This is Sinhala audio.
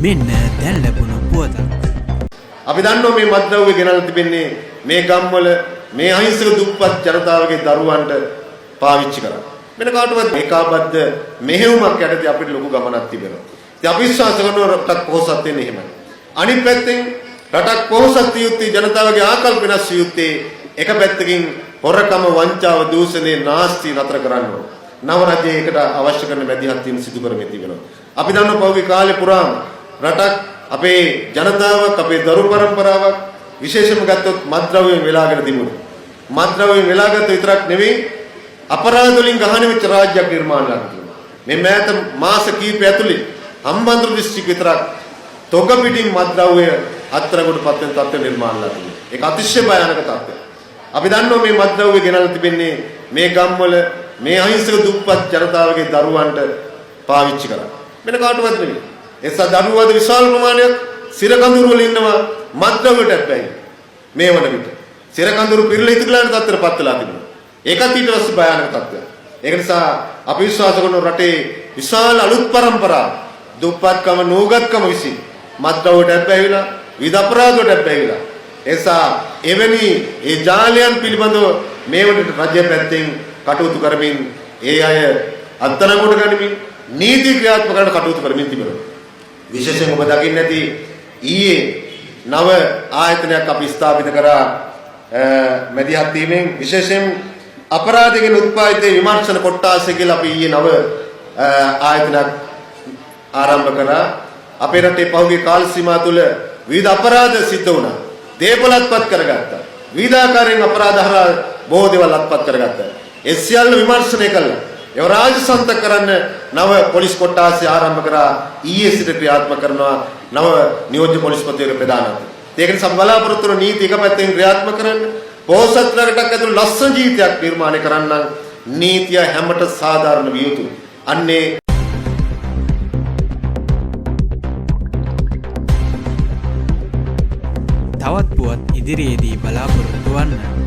මෙන්න දැන් ලැබුණු පුවතක්. අපි දන්නවා මේ මත්ද්‍රව්‍ය ගෙනල්ලා තිබෙන්නේ මේ ගම්වල මේ අහිංසක දුප්පත් ජනතාවගේ දරුවන්ට පාවිච්චි කරා. වෙන කාටවත් ඒකාබද්ධ මෙහෙයුමක් යටතේ අපිට ලොකු ගමනක් තිබෙනවා. ඉතින් අපි විශ්වාස කරනවා රටක් පොහොසත් වෙන්නේ එහෙමයි. අනිත් පැත්තෙන් රටක් පොහොසත් යුත්තේ ජනතාවගේ ආකල්ප වෙනස් යුත්තේ එක පැත්තකින් හොරකම වංචාව දූෂණේ නාස්ති නතර කරන්න ඕන. නව රජයේ එකට අවශ්‍ය කරන මැදිහත් වීම සිදු කරමින් තිබෙනවා. අපි දන්නවා පහුගිය කාලේ පුරාම රටක් අපේ ජනතාවක් අපේ දරු පරම්පරාවක් විශේෂයෙන්ම ගත්තොත් මත්ද්‍රව්‍යයෙන් වෙලාගෙන තිබුණා. මත්ද්‍රව්‍යයෙන් වෙලාගත්ත විතරක් නෙවෙයි අපරාධ වලින් ගහන වෙච්ච රාජ්‍යයක් නිර්මාණය කරනවා. මේ මෑත මාස කිහිපය ඇතුලේ හම්බන්තොට දිස්ත්‍රික්ක විතරක් තොග පිටින් මත්ද්‍රව්‍ය අත්තරගොඩපත් වෙන තත්ත්ව නිර්මාණය කරනවා. ඒක අතිශය භයානක තත්ත්වයක්. අපි දන්නවා මේ මත්ද්‍රව්‍ය ගෙනල්ලා තිබෙන්නේ මේ ගම්වල මේ අහිංසක දුප්පත් ජනතාවගේ දරුවන්ට පාවිච්චි කරා. වෙන කාටවත් නෙවෙයි. එසා දරුවෝද විශාල ප්‍රමාණයක් සිර කඳුරු වල ඉන්නවා මත්ද්‍රව්‍යට ඇබ්බැහි. මේ වන විට සිර කඳුරු පිරලා ඉතිගලාන තත්ත්වයටපත් වෙලා තිබුණා. ඒකත් ඊට පස්සේ භයානක තත්ත්වයක්. ඒක නිසා අපි විශ්වාස කරන රටේ විශාල අලුත් පරම්පරාව දුප්පත්කම නූගත්කම විසින් මත්ද්‍රව්‍යට ඇබ්බැහිලා විවිධ අපරාධවලට ඇබ්බැහිලා. එසා එවැනි ඒ ජාලයන් පිළිබඳව මේ වනට රජය පැත්තෙන් කටයුතු කරමින් ඒ අය අත්අඩංගුවට ගනිමින් නීති ක්‍රියාත්මක කරන්න කටයුතු කරමින් තිබෙනවා. විශේෂයෙන් ඔබ දකින්න ඇති ඊයේ නව ආයතනයක් අපි ස්ථාපිත කරා මැදිහත් වීමෙන් විශේෂයෙන් අපරාධයෙන් උත්පාදිත විමර්ශන කොට්ටාසය කියලා අපි ඊයේ නව ආයතනයක් ආරම්භ කරා. අපේ රටේ පහුගිය කාල සීමාව තුළ විවිධ අපරාධ සිද්ධ වුණා. දේපලත්පත් කරගත්තා. විවිධාකාරයෙන් අපරාධ හරහා බොහෝ දේවල් අත්පත් කරගත්තා. ඒ සියල්ල විමර්ශනය කළා. ඒව රාජසන්ත කරන්න නව පොලිස් කොට්ටාසය ආරම්භ කරා. ඊයේ සිට ක්‍රියාත්මක කරනවා නව නියෝජ්‍ය පොලිස්පතිවරු ප්‍රධානත්වයෙන්. ඒක නිසා බලාපොරොත්තු වන නීති එක පැත්තෙන් ක්‍රියාත්මක කරන්න පොහොසත් රටක් ඇතුළේ ලස්සන ජීවිතයක් නිර්මාණය කරන්න නීතිය හැමත සාධාරණ විය යුතුයි. අන්නේ තවත් පුවත් ඉදිරියේදී බලාපොරොත්තු වන්න.